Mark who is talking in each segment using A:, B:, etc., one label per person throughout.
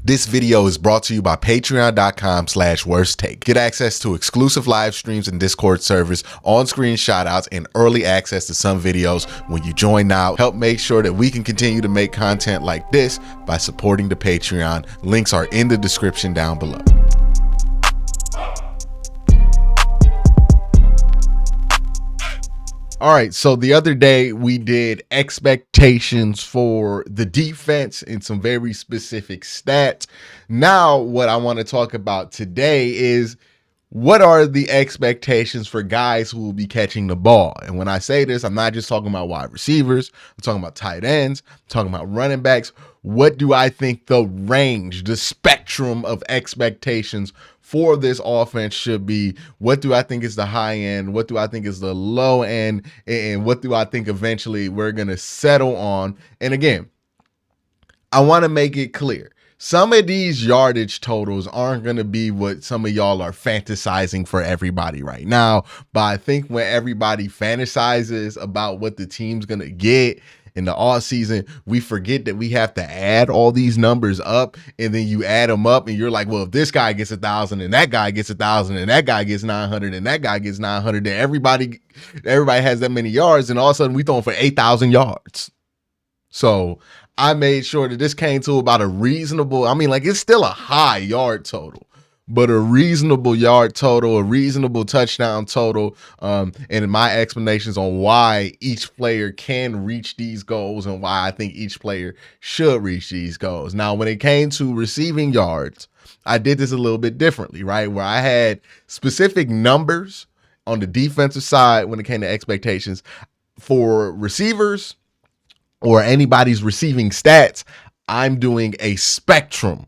A: This video is brought to you by patreon.com/worsttake. Get access to exclusive live streams and Discord servers, on-screen shoutouts, and early access to some videos when you join now. Help make sure that we can continue to make content like this by supporting the Patreon. Links are in the description down below. All right, so the other day we did expectations for the defense and some very specific stats. Now, what I want to talk about today is what are the expectations for guys who will be catching the ball? And when I say this, I'm not just talking about wide receivers. I'm talking about tight ends. I'm talking about running backs. What do I think the range, the spectrum of expectations for this offense should be? What do I think is the high end? What do I think is the low end? And what do I think eventually we're going to settle on? And again, I want to make it clear. Some of these yardage totals aren't going to be what some of y'all are fantasizing for everybody right now. But I think when everybody fantasizes about what the team's going to get in the off season, we forget that we have to add all these numbers up, and then you add them up and you're like, well, if this guy gets 1,000 and that guy gets 1,000 and that guy gets 900 and that guy gets 900, then everybody has that many yards, and all of a sudden we throwing for 8,000 yards. So I made sure that this came to about a reasonable, it's still a high yard total, but a reasonable yard total, a reasonable touchdown total, and my explanations on why each player can reach these goals and why I think each player should reach these goals. Now, when it came to receiving yards, I did this a little bit differently, right? Where I had specific numbers on the defensive side when it came to expectations for receivers or anybody's receiving stats. I'm doing a spectrum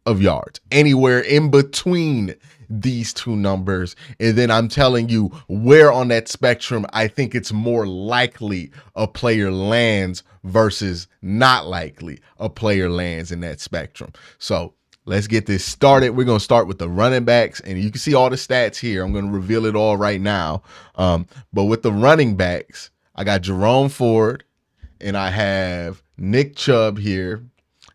A: of yards, anywhere in between these two numbers. And then I'm telling you where on that spectrum I think it's more likely a player lands versus not likely a player lands in that spectrum. So let's get this started. We're going to start with the running backs, and you can see all the stats here. I'm going to reveal it all right now. But with the running backs, I got Jerome Ford and I have Nick Chubb here.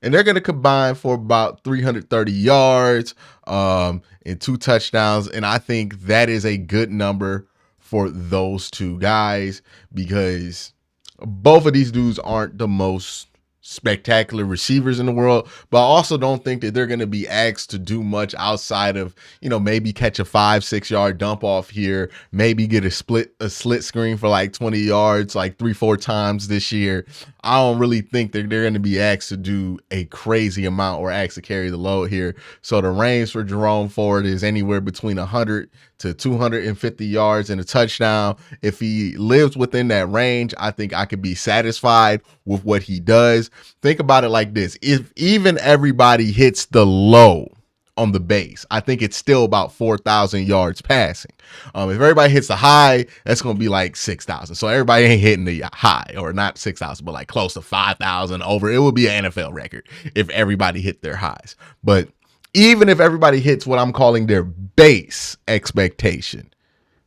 A: And they're going to combine for about 330 yards and 2 touchdowns. And I think that is a good number for those two guys because both of these dudes aren't the most spectacular receivers in the world, but I also don't think that they're going to be asked to do much outside of, maybe catch a 5-6 yard dump off here, maybe get a slit screen for like 20 yards, like 3-4 times this year. I don't really think that they're going to be asked to do a crazy amount or asked to carry the load here. So the range for Jerome Ford is anywhere between 100 to 250 yards and a touchdown. If he lives within that range, I think I could be satisfied with what he does. Think about it like this. If even everybody hits the low on the base, I think it's still about 4,000 yards passing. If everybody hits the high, that's going to be like 6,000. So everybody ain't hitting the high, or not 6,000, but like close to 5,000 over. It would be an NFL record if everybody hit their highs. But even if everybody hits what I'm calling their base expectation,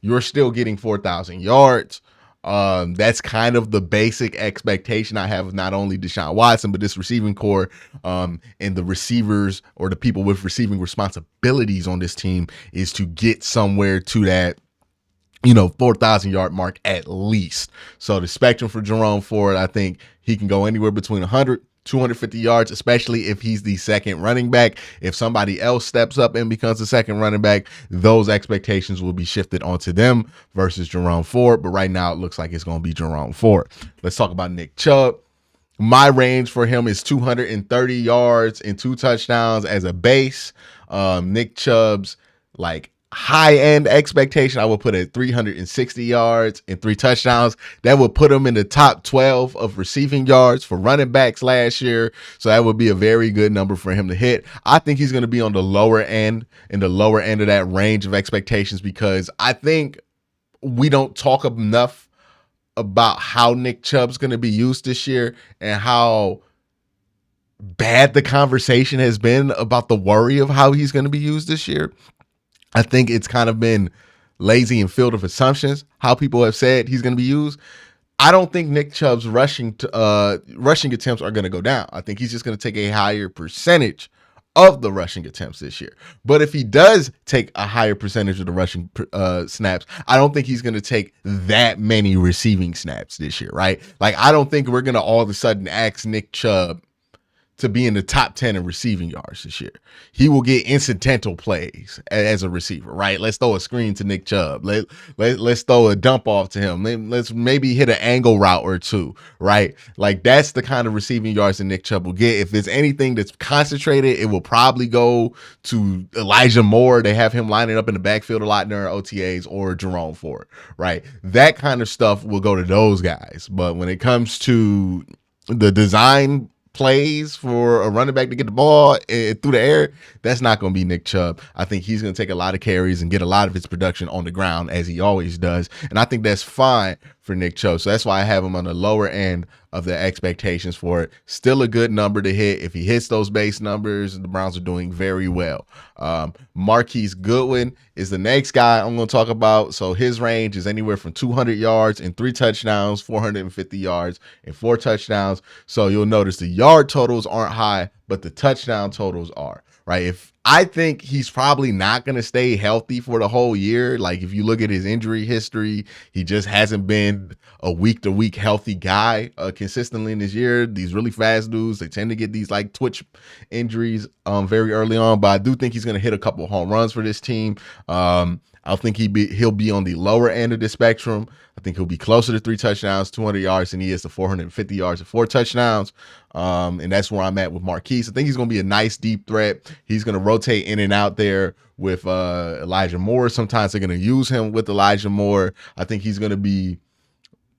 A: you're still getting 4,000 yards. That's kind of the basic expectation I have of not only Deshaun Watson, but this receiving core, and the receivers or the people with receiving responsibilities on this team is to get somewhere to that 4,000 yard mark at least. So the spectrum for Jerome Ford, I think he can go anywhere between 100, 250 yards, especially if he's the second running back. If somebody else steps up and becomes the second running back, those expectations will be shifted onto them versus Jerome Ford. But right now it looks like it's going to be Jerome Ford. Let's talk about Nick Chubb. My range for him is 230 yards and 2 touchdowns as a base. Nick Chubb's high-end expectation, I would put at 360 yards and 3 touchdowns. That would put him in the top 12 of receiving yards for running backs last year. So that would be a very good number for him to hit. I think he's going to be on the lower end, in the lower end of that range of expectations, because I think we don't talk enough about how Nick Chubb's going to be used this year and how bad the conversation has been about the worry of how he's going to be used this year. I think it's kind of been lazy and filled with assumptions, how people have said he's going to be used. I don't think Nick Chubb's rushing attempts are going to go down. I think he's just going to take a higher percentage of the rushing attempts this year. But if he does take a higher percentage of the rushing snaps, I don't think he's going to take that many receiving snaps this year, right? Like, I don't think we're going to all of a sudden ask Nick Chubb to be in the top 10 in receiving yards this year. He will get incidental plays as a receiver, right? Let's throw a screen to Nick Chubb. Let's throw a dump off to him. Let's maybe hit an angle route or two, right? Like, that's the kind of receiving yards that Nick Chubb will get. If there's anything that's concentrated, it will probably go to Elijah Moore. They have him lining up in the backfield a lot during OTAs, or Jerome Ford, right? That kind of stuff will go to those guys. But when it comes to the design plays for a running back to get the ball through the air, that's not going to be Nick Chubb. I think he's going to take a lot of carries and get a lot of his production on the ground, as he always does. And I think that's fine for Nick Chubb. So that's why I have him on the lower end of the expectations for it. Still a good number to hit. If he hits those base numbers, the Browns are doing very well. Marquise Goodwin is the next guy I'm going to talk about. So his range is anywhere from 200 yards and 3 touchdowns, 450 yards and 4 touchdowns. So you'll notice the yard totals aren't high, but the touchdown totals are, right? If I think he's probably not going to stay healthy for the whole year. Like, if you look at his injury history, he just hasn't been a week-to-week healthy guy consistently in this year. These really fast dudes, they tend to get these like twitch injuries very early on. But I do think he's going to hit a couple of home runs for this team. I think he'll be on the lower end of the spectrum. I think he'll be closer to 3 touchdowns, 200 yards than he is to 450 yards and 4 touchdowns. And that's where I'm at with Marquise. I think he's going to be a nice deep threat. He's going to rotate in and out there with Elijah Moore. Sometimes they're going to use him with Elijah Moore. I think he's going to be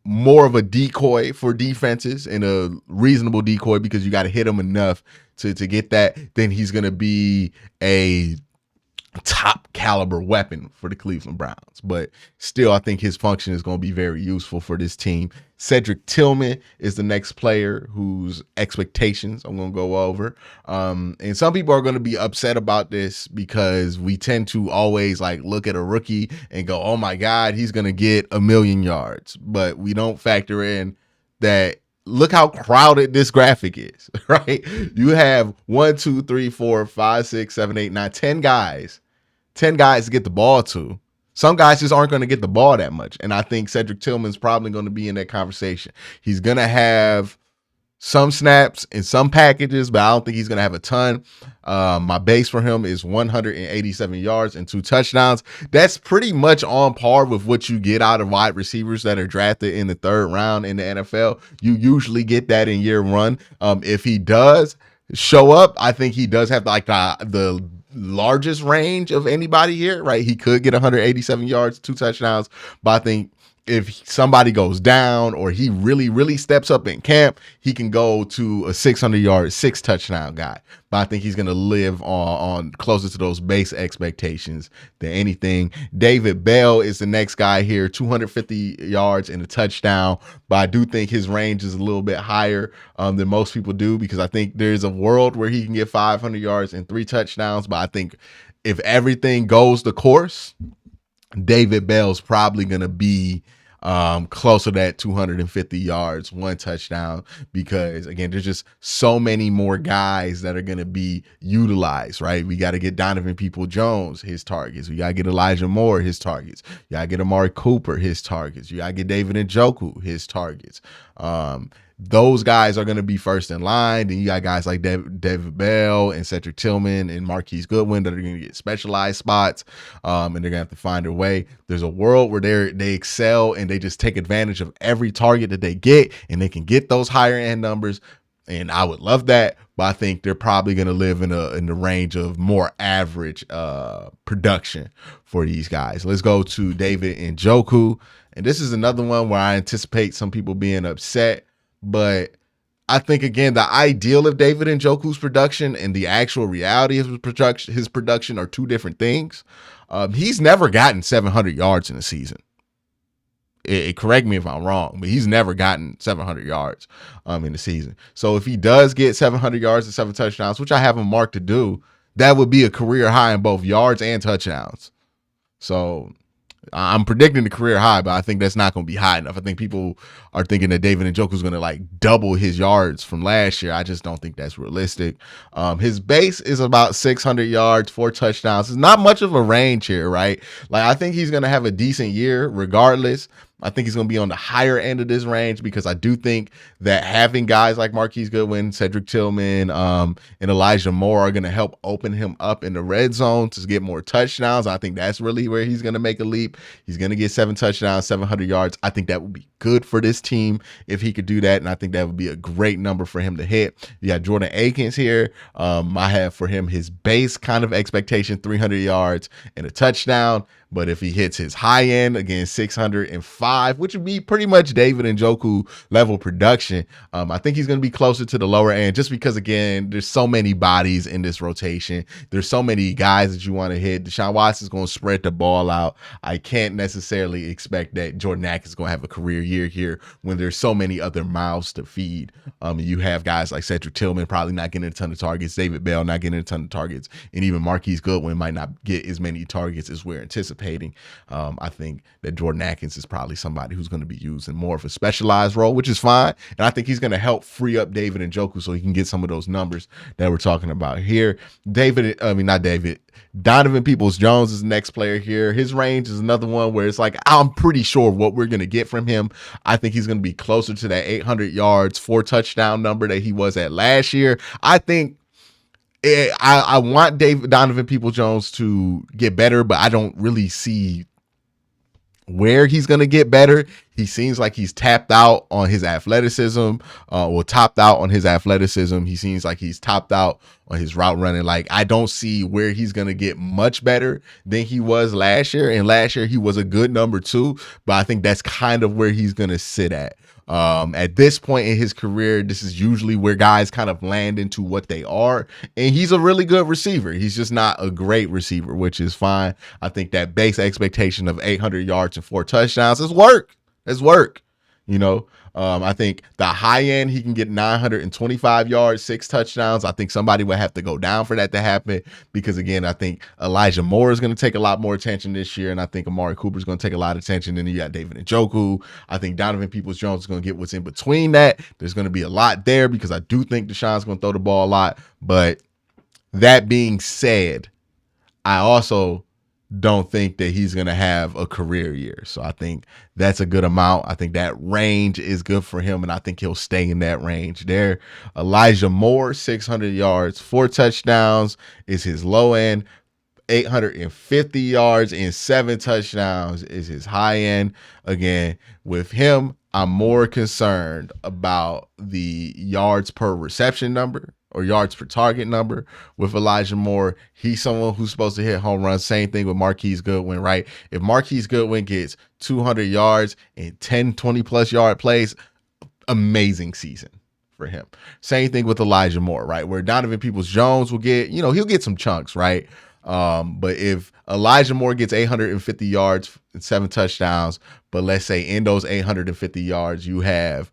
A: more of a decoy for defenses, and a reasonable decoy, because you got to hit him enough to get that. Then he's going to be a top caliber weapon for the Cleveland Browns. But still, I think his function is going to be very useful for this team. Cedric Tillman is the next player whose expectations I'm going to go over. And some people are going to be upset about this, because we tend to always like look at a rookie and go, oh my God, he's going to get 1,000,000 yards. But we don't factor in that look how crowded this graphic is, right? You have 1, 2, 3, 4, 5, 6, 7, 8, 9, 10 guys. 10 guys to get the ball to. Some guys just aren't going to get the ball that much. And I think Cedric Tillman's probably going to be in that conversation. He's going to have some snaps in some packages, but I don't think he's going to have a ton. My base for him is 187 yards and 2 touchdowns. That's pretty much on par with what you get out of wide receivers that are drafted in the 3rd round in the NFL. You usually get that in year 1. If he does show up, I think he does have like the largest range of anybody here, right? He could get 187 yards, 2 touchdowns, but I think if somebody goes down or he really, really steps up in camp, he can go to a 600-yard, 6 touchdown guy. But I think he's going to live on closer to those base expectations than anything. David Bell is the next guy here, 250 yards and a touchdown. But I do think his range is a little bit higher than most people do, because I think there's a world where he can get 500 yards and 3 touchdowns. But I think if everything goes the course, David Bell's probably going to be closer to that 250 yards, 1 touchdown, because again, there's just so many more guys that are going to be utilized, right? We got to get Donovan Peoples-Jones his targets. We got to get Elijah Moore his targets. You got to get Amari Cooper his targets. You got to get David Njoku his targets. Those guys are going to be first in line. Then you got guys like David Bell and Cedric Tillman and Marquise Goodwin that are going to get specialized spots, and they're going to have to find their way. There's a world where they excel and they just take advantage of every target that they get, and they can get those higher end numbers. And I would love that, but I think they're probably going to live in the range of more average production for these guys. Let's go to David Njoku, and this is another one where I anticipate some people being upset. But I think, again, the ideal of David Njoku's production and the actual reality of his production are 2 different things. He's never gotten 700 yards in a season. Correct me if I'm wrong, but he's never gotten 700 yards in the season. So if he does get 700 yards and 7 touchdowns, which I have him marked to do, that would be a career high in both yards and touchdowns. So I'm predicting the career high, but I think that's not going to be high enough. I think people are thinking that David Njoku's going to like double his yards from last year. I just don't think that's realistic. His base is about 600 yards, 4 touchdowns. It's not much of a range here, right? Like I think he's going to have a decent year regardless. I think he's going to be on the higher end of this range because I do think that having guys like Marquise Goodwin, Cedric Tillman, and Elijah Moore are going to help open him up in the red zone to get more touchdowns. I think that's really where he's going to make a leap. He's going to get 7 touchdowns, 700 yards. I think that would be good for this team if he could do that, and I think that would be a great number for him to hit. You got Jordan Akins here. I have for him his base kind of expectation, 300 yards and a touchdown. But if he hits his high end, again, 605, which would be pretty much David Njoku level production, I think he's going to be closer to the lower end just because, again, there's so many bodies in this rotation. There's so many guys that you want to hit. Deshaun Watson's going to spread the ball out. I can't necessarily expect that Jordan Akins is going to have a career year here when there's so many other mouths to feed. You have guys like Cedric Tillman probably not getting a ton of targets, David Bell not getting a ton of targets, and even Marquise Goodwin might not get as many targets as we're anticipating. I think that Jordan Akins is probably somebody who's going to be used in more of a specialized role, which is fine. And I think he's going to help free up David Njoku so he can get some of those numbers that we're talking about here. Donovan Peoples-Jones is the next player here. His range is another one where it's like, I'm pretty sure what we're going to get from him. I think he's going to be closer to that 800 yards, 4 touchdown number that he was at last year. I think I want Donovan Peoples-Jones to get better, but I don't really see where he's going to get better. He seems like he's tapped out on his athleticism, or topped out on his athleticism. He seems like he's topped out on his route running. Like, I don't see where he's going to get much better than he was last year. And last year he was a good number 2, but I think that's kind of where he's going to sit at. At this point in his career, this is usually where guys kind of land into what they are. And he's a really good receiver. He's just not a great receiver, which is fine. I think that base expectation of 800 yards and 4 touchdowns is work. It's work. You know, I think the high end, he can get 925 yards, 6 touchdowns. I think somebody would have to go down for that to happen because, again, I think Elijah Moore is going to take a lot more attention this year, and I think Amari Cooper is going to take a lot of attention. And then you got David Njoku. I think Donovan Peoples-Jones is going to get what's in between that. There's going to be a lot there because I do think Deshaun's going to throw the ball a lot. But that being said, I also don't think that he's going to have a career year. So I think that's a good amount. I think that range is good for him, and I think he'll stay in that range there. Elijah Moore, 600 yards, 4 touchdowns is his low end. 850 yards and 7 touchdowns is his high end. Again, with him, I'm more concerned about the yards per reception number or yards per target number. With Elijah Moore, he's someone who's supposed to hit home runs. Same thing with Marquise Goodwin, right? If Marquise Goodwin gets 200 yards and 10, 20 plus yard plays, amazing season for him. Same thing with Elijah Moore, right? Where Donovan Peoples-Jones will get, he'll get some chunks, right? But if Elijah Moore gets 850 yards and 7 touchdowns, but let's say in those 850 yards, you have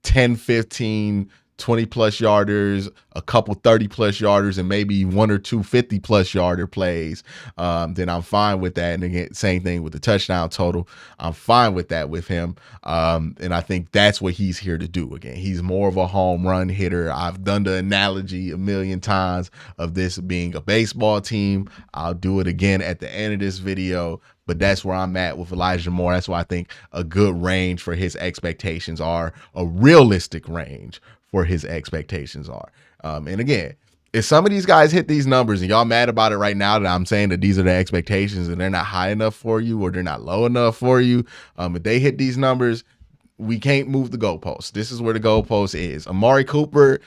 A: 10, 15, 20 plus yarders, a couple 30 plus yarders, and maybe 1 or 2 50 plus yarder plays, then I'm fine with that. And again, same thing with the touchdown total. I'm fine with that with him. And I think that's what he's here to do. Again, he's more of a home run hitter. I've done the analogy a million times of this being a baseball team. I'll do it again at the end of this video. But that's where I'm at with Elijah Moore. That's why I think a good range for his expectations are, a realistic range for his expectations are. And again, if some of these guys hit these numbers and y'all mad about it right now that I'm saying that these are the expectations and they're not high enough for you or they're not low enough for you, if they hit these numbers, we can't move the goalpost. This is where the goalpost is. Amari Cooper,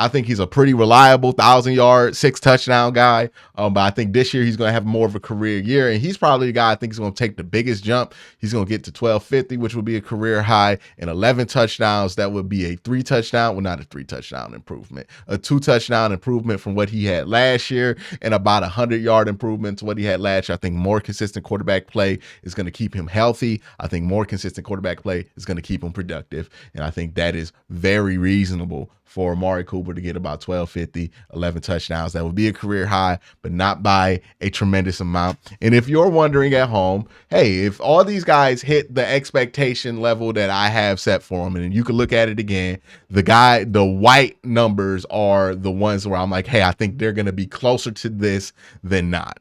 A: I think he's a pretty reliable 1,000-yard, 6 touchdown guy. But I think this year he's going to have more of a career year. And he's probably the guy I think is going to take the biggest jump. He's going to get to 1,250, which would be a career high, and 11 touchdowns. That would be a 3-touchdown. Well, not a 3-touchdown improvement, a 2-touchdown improvement from what he had last year, and about 100-yard improvement to what he had last year. I think more consistent quarterback play is going to keep him healthy. I think more consistent quarterback play is going to keep him productive. And I think that is very reasonable for Amari Cooper to get about 1250, 11 touchdowns. That would be a career high, but not by a tremendous amount. And if you're wondering at home, hey, if all these guys hit the expectation level that I have set for them, and you can look at it again, the white numbers are the ones where I'm like, hey, I think they're going to be closer to this than not.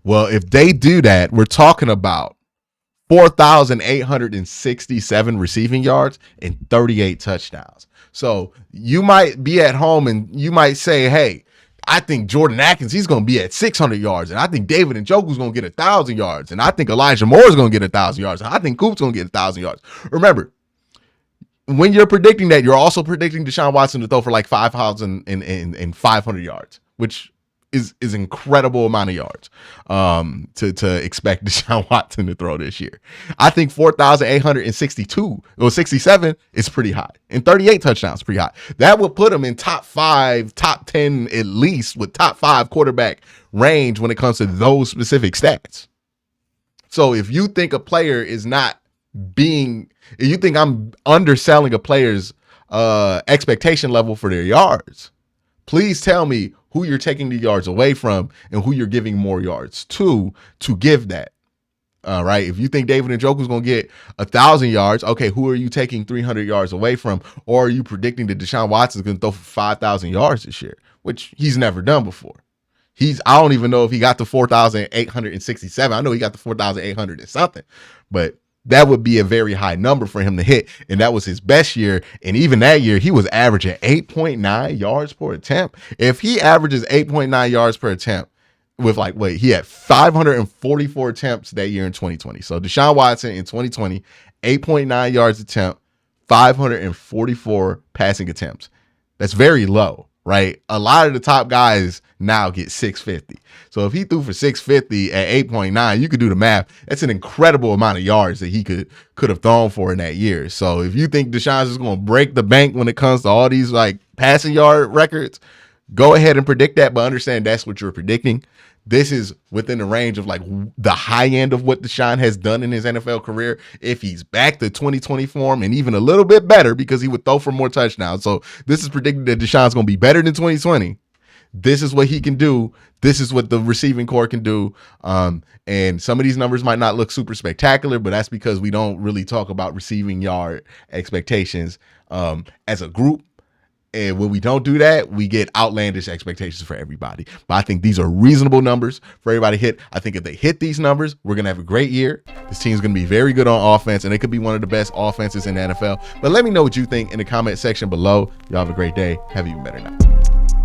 A: Well, if they do that, we're talking about 4,867 receiving yards and 38 touchdowns. So you might be at home and you might say, hey, I think Jordan Atkins, he's going to be at 600 yards. And I think David Njoku's going to get 1,000 yards. And I think Elijah Moore is going to get 1,000 yards. And I think Coop's going to get 1,000 yards. Remember, when you're predicting that, you're also predicting Deshaun Watson to throw for like 5,500 yards, which is incredible amount of yards to expect Deshaun Watson to throw this year. I think 4,862 or 67 is pretty high, and 38 touchdowns pretty high. That would put him in top 5, top 10 at least, with top 5 quarterback range when it comes to those specific stats. So if you think a player is not if you think I'm underselling a player's expectation level for their yards, please tell me who you're taking the yards away from and who you're giving more yards to give that. All right. If you think David Njoku's going to get 1,000 yards, okay, who are you taking 300 yards away from? Or are you predicting that Deshaun Watson is going to throw for 5,000 yards this year, which he's never done before? I don't even know if he got to 4,867. I know he got to 4,800 and something, but that would be a very high number for him to hit. And that was his best year. And even that year, he was averaging 8.9 yards per attempt. If he averages 8.9 yards per attempt with he had 544 attempts that year in 2020. So Deshaun Watson in 2020, 8.9 yards attempt, 544 passing attempts. That's very low, right? A lot of the top guys now get 650. So if he threw for 650 at 8.9, you could do the math. That's an incredible amount of yards that he could have thrown for in that year. So if you think Deshaun's is going to break the bank when it comes to all these passing yard records, go ahead and predict that, but understand that's what you're predicting. This is within the range of the high end of what Deshaun has done in his NFL career. If he's back to 2020 form and even a little bit better, because he would throw for more touchdowns. So this is predicting that Deshaun's going to be better than 2020. This is what he can do. This is what the receiving core can do. And some of these numbers might not look super spectacular, but that's because we don't really talk about receiving yard expectations as a group. And when we don't do that, we get outlandish expectations for everybody. But I think these are reasonable numbers for everybody to hit. I think if they hit these numbers, we're going to have a great year. This team's going to be very good on offense, and it could be one of the best offenses in the NFL. But let me know what you think in the comment section below. Y'all have a great day. Have an even better night.